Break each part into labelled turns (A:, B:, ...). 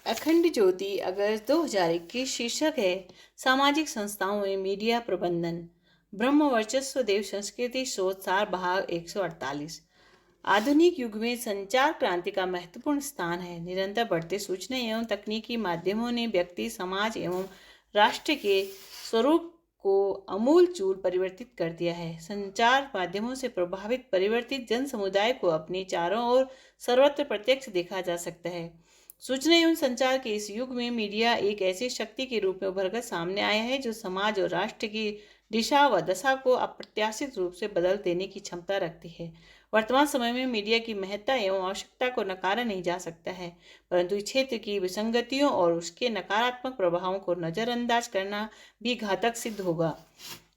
A: अखंड ज्योति अगस्त 2021 शीर्षक है सामाजिक संस्थाओं में मीडिया प्रबंधन। ब्रह्म वर्चस्व देव संस्कृति शोध सार भाग 148। आधुनिक युग में संचार क्रांति का महत्वपूर्ण स्थान है। निरंतर बढ़ते सूचना एवं तकनीकी माध्यमों ने व्यक्ति, समाज एवं राष्ट्र के स्वरूप को आमूल चूल परिवर्तित कर दिया है। संचार माध्यमों से प्रभावित परिवर्तित जन समुदाय को अपने चारों ओर सर्वत्र प्रत्यक्ष देखा जा सकता है। सूचना एवं संचार के इस युग में मीडिया एक ऐसी शक्ति के रूप में उभरकर सामने आया है जो समाज और राष्ट्र की दिशा व दशा को अप्रत्याशित रूप से बदल देने की क्षमता रखती है। वर्तमान समय में मीडिया की महत्ता एवं आवश्यकता को नकारा नहीं जा सकता है, परंतु इस क्षेत्र की विसंगतियों और उसके नकारात्मक प्रभावों को नजरअंदाज करना भी घातक सिद्ध होगा।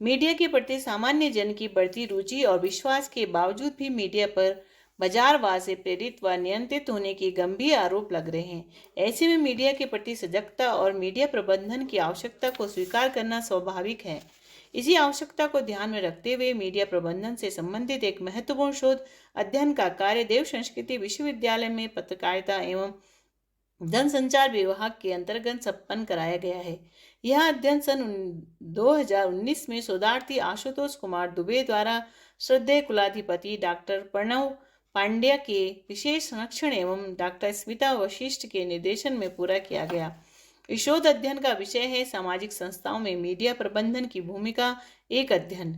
A: मीडिया के प्रति सामान्य जन की बढ़ती रुचि और विश्वास के बावजूद भी मीडिया पर बाजारवाद से प्रेरित व नियंत्रित होने के गंभीर आरोप लग रहे हैं। ऐसे में मीडिया के प्रति सजगता और मीडिया प्रबंधन की आवश्यकता को स्वीकार करना स्वाभाविक है। इसी आवश्यकता को ध्यान में रखते हुए मीडिया प्रबंधन से संबंधित एक महत्वपूर्ण शोध अध्ययन का कार्य देव संस्कृति विश्वविद्यालय में पत्रकारिता एवं जनसंचार विभाग के अंतर्गत संपन्न कराया गया है। यह अध्ययन सन 2019 में शोधार्थी आशुतोष कुमार दुबे द्वारा श्रद्धेय कुलाधिपति डॉक्टर प्रणव पांड्या के विशेष संरक्षण एवं डॉक्टर स्मिता वशिष्ठ के निर्देशन में पूरा किया गया। इस शोध अध्ययन का विषय है सामाजिक संस्थाओं में मीडिया प्रबंधन की भूमिका, एक अध्ययन।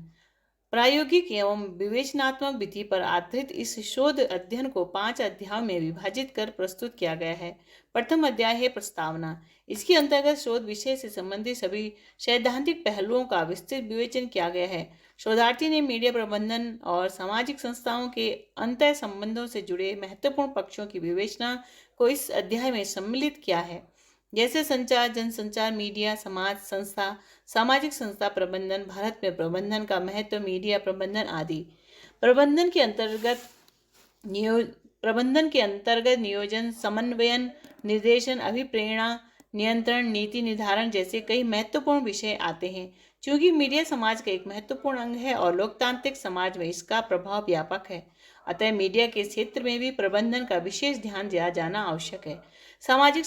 A: प्रायोगिक एवं विवेचनात्मक विधि पर आधारित इस शोध अध्ययन को 5 अध्यायों में विभाजित कर प्रस्तुत किया गया है। प्रथम अध्याय है प्रस्तावना। इसके अंतर्गत शोध विषय से संबंधित सभी सैद्धांतिक पहलुओं का विस्तृत विवेचन किया गया है। शोधार्थी ने मीडिया प्रबंधन और सामाजिक संस्थाओं के अंतर संबंधों से जुड़े महत्वपूर्ण पक्षों की विवेचना को इस अध्याय में सम्मिलित किया है, जैसे संचार, जनसंचार, मीडिया, समाज संस्था, सामाजिक संस्था प्रबंधन, भारत में प्रबंधन का महत्व, मीडिया प्रबंधन आदि। प्रबंधन के अंतर्गत नियोजन, समन्वयन, निर्देशन, अभिप्रेरणा, नियंत्रण, नीति निर्धारण जैसे कई महत्वपूर्ण विषय आते हैं। चूंकि मीडिया समाज का एक महत्वपूर्ण अंग है और लोकतांत्रिक समाज में इसका प्रभाव व्यापक है, अतः मीडिया के क्षेत्र में भी प्रबंधन का विशेष ध्यान दिया जाना आवश्यक है। सामाजिक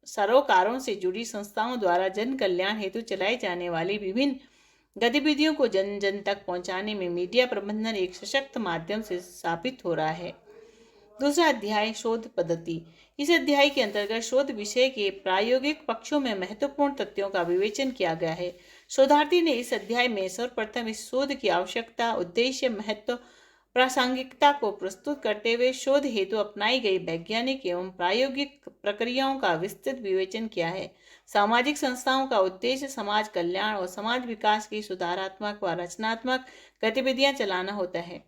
A: सरोकारों से जुड़ी संस्थाओं द्वारा जन कल्याण हेतु चलाई जाने वाली विभिन्न गतिविधियों को जन जन तक पहुंचाने में मीडिया प्रबंधन एक सशक्त माध्यम से साबित हो रहा है। दूसरा अध्याय शोध पद्धति। इस अध्याय के अंतर्गत शोध विषय के प्रायोगिक पक्षों में महत्वपूर्ण तथ्यों का विवेचन किया गया है। शोधार्थी ने इस अध्याय में सर्वप्रथम इस शोध की आवश्यकता, उद्देश्य, महत्व, प्रासंगिकता को प्रस्तुत करते हुए शोध हेतु अपनाई गई वैज्ञानिक एवं प्रायोगिक प्रक्रियाओं का विस्तृत विवेचन किया है। सामाजिक संस्थाओं का उद्देश्य समाज कल्याण और समाज विकास की सुधारात्मक व रचनात्मक गतिविधियां चलाना होता है।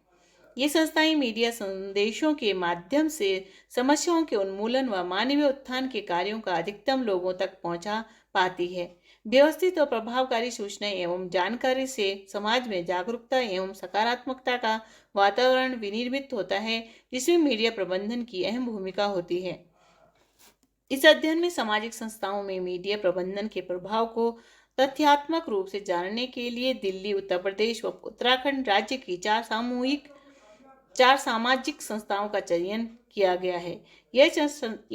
A: ये संस्थाएं मीडिया संदेशों के माध्यम से समस्याओं के उन्मूलन व मानवीय उत्थान के कार्यों का अधिकतम लोगों तक पहुंचा पाती है। व्यवस्थित और प्रभावकारी सूचना एवं जानकारी से समाज में जागरूकता एवं सकारात्मकता का वातावरण विनिर्मित होता है, जिसमें मीडिया प्रबंधन की अहम भूमिका होती है। इस अध्ययन में सामाजिक संस्थाओं में मीडिया प्रबंधन के प्रभाव को तथ्यात्मक रूप से जानने के लिए दिल्ली, उत्तर प्रदेश व उत्तराखंड राज्य की चार सामाजिक संस्थाओं का चयन किया गया है। ये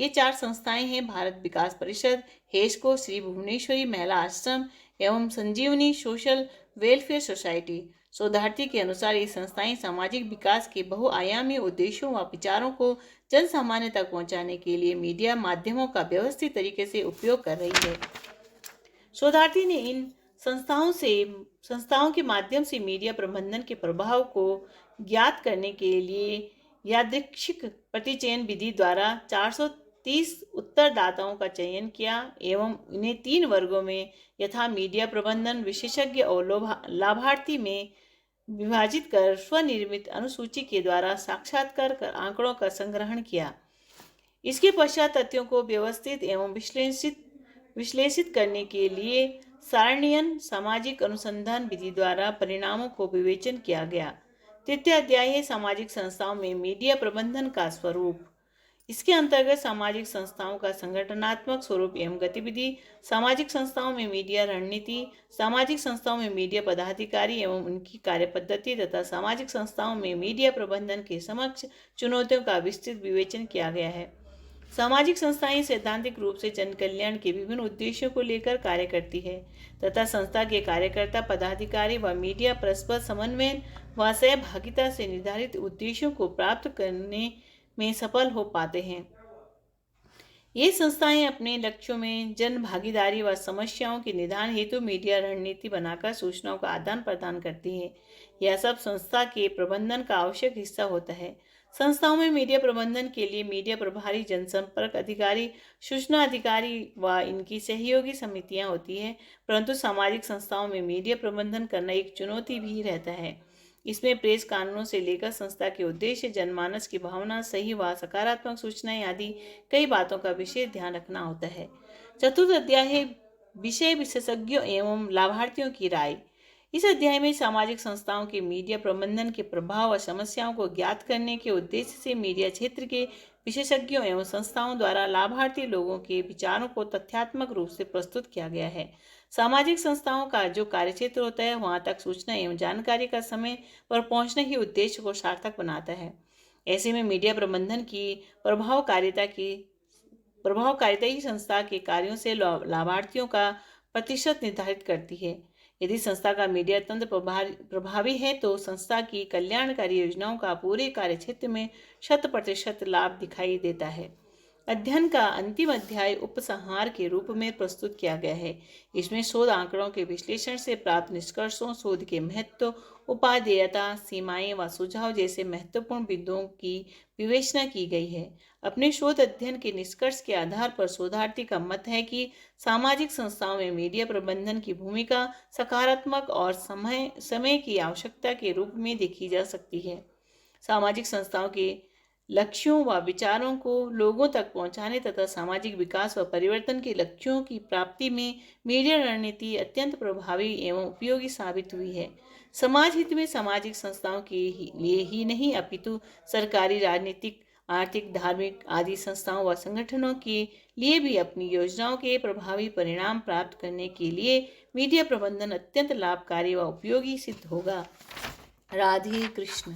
A: 4 संस्थाएं हैं भारत विकास परिषद, हेस्को, श्री भुवनेश्वरी महिला आश्रम एवं संजीवनी सोशल वेलफेयर सोसाइटी। शोधार्थी के अनुसार ये संस्थाएं सामाजिक विकास के बहुआयामी उद्देश्यों व विचारों को जन सामान्य तक पहुंचाने के लिए मीडिया माध्यमों का व्यवस्थित तरीके से उपयोग कर रही है। शोधार्थी ने इन संस्थाओं के माध्यम से मीडिया प्रबंधन के प्रभाव को ज्ञात करने के लिए यादृच्छिक प्रतिचयन विधि द्वारा 430 उत्तरदाताओं का चयन किया एवं इन्हें 3 वर्गों में यथा मीडिया प्रबंधन, विशेषज्ञ और लाभार्थी में विभाजित कर स्वनिर्मित अनुसूची के द्वारा साक्षात्कार कर आंकड़ों का संग्रहण किया। इसके पश्चात तथ्यों को व्यवस्थित एवं विश्लेषित करने के लिए सारणीयन सामाजिक अनुसंधान विधि द्वारा परिणामों को विवेचन किया गया। तृतीय अध्याय है सामाजिक संस्थाओं में मीडिया प्रबंधन का स्वरूप। इसके अंतर्गत सामाजिक संस्थाओं का संगठनात्मक स्वरूप एवं गतिविधि, सामाजिक संस्थाओं में मीडिया रणनीति, सामाजिक संस्थाओं में मीडिया पदाधिकारी एवं उनकी कार्यपद्धति तथा सामाजिक संस्थाओं में मीडिया प्रबंधन के समक्ष चुनौतियों का विस्तृत विवेचन किया गया है। सामाजिक संस्थाएं सैद्धांतिक रूप से जन कल्याण के विभिन्न उद्देश्यों को लेकर कार्य करती है तथा संस्था के कार्यकर्ता, पदाधिकारी व मीडिया परस्पर समन्वय व सहभागिता से निर्धारित उद्देश्यों को प्राप्त करने में सफल हो पाते हैं। ये संस्थाएं अपने लक्ष्यों में जन भागीदारी व समस्याओं के निदान हेतु मीडिया रणनीति बनाकर सूचनाओं का आदान प्रदान करती हैं। यह सब संस्था के प्रबंधन का आवश्यक हिस्सा होता है। संस्थाओं में मीडिया प्रबंधन के लिए मीडिया प्रभारी, जनसंपर्क अधिकारी, सूचना अधिकारी व इनकी सहयोगी समितियां होती है, परंतु सामाजिक संस्थाओं में मीडिया प्रबंधन करना एक चुनौती भी रहता है। इसमें प्रेस कानूनों से लेकर संस्था के उद्देश्य, जनमानस की भावना, सही व सकारात्मक सूचनाएं आदि कई बातों का विशेष ध्यान रखना होता है। चतुर्थ अध्याय है विषय विशेषज्ञों एवं लाभार्थियों की राय। इस अध्याय में सामाजिक संस्थाओं के मीडिया प्रबंधन के प्रभाव व समस्याओं को ज्ञात करने के उद्देश्य से मीडिया क्षेत्र के विशेषज्ञों एवं संस्थाओं द्वारा लाभार्थी लोगों के विचारों को तथ्यात्मक रूप से प्रस्तुत किया गया है। सामाजिक संस्थाओं का जो कार्यक्षेत्र होता है, वहां तक सूचना एवं जानकारी का समय पर पहुंचना ही उद्देश्य को सार्थक बनाता है। ऐसे में मीडिया प्रबंधन की प्रभावकारिता ही संस्था के कार्यों से लाभार्थियों का प्रतिशत निर्धारित करती है। यदि संस्था का मीडिया तंत्र प्रभावी है तो संस्था की कल्याणकारी योजनाओं का पूरे कार्यक्षेत्र में 100% लाभ दिखाई देता है। अध्ययन का अंतिम अध्याय उपसंहार के रूप में प्रस्तुत किया गया है। इसमें शोध आंकड़ों के विश्लेषण से प्राप्त निष्कर्षों, शोध के महत्व, उपादेयता, सीमाएं व सुझाव जैसे महत्वपूर्ण बिंदुओं की विवेचना की गई है। अपने शोध अध्ययन के निष्कर्ष के आधार पर शोधार्थी का मत है कि सामाजिक संस्थाओं में मीडिया प्रबंधन की भूमिका सकारात्मक और समय की आवश्यकता के रूप में देखी जा सकती है। सामाजिक संस्थाओं के लक्ष्यों व विचारों को लोगों तक पहुंचाने तथा सामाजिक विकास व परिवर्तन के लक्ष्यों की प्राप्ति में मीडिया रणनीति अत्यंत प्रभावी एवं उपयोगी साबित हुई है। समाज हित में सामाजिक संस्थाओं के लिए ही नहीं अपितु सरकारी, राजनीतिक, आर्थिक, धार्मिक आदि संस्थाओं व संगठनों के लिए भी अपनी योजनाओं के प्रभावी परिणाम प्राप्त करने के लिए मीडिया प्रबंधन अत्यंत लाभकारी व उपयोगी सिद्ध होगा। राधे कृष्ण।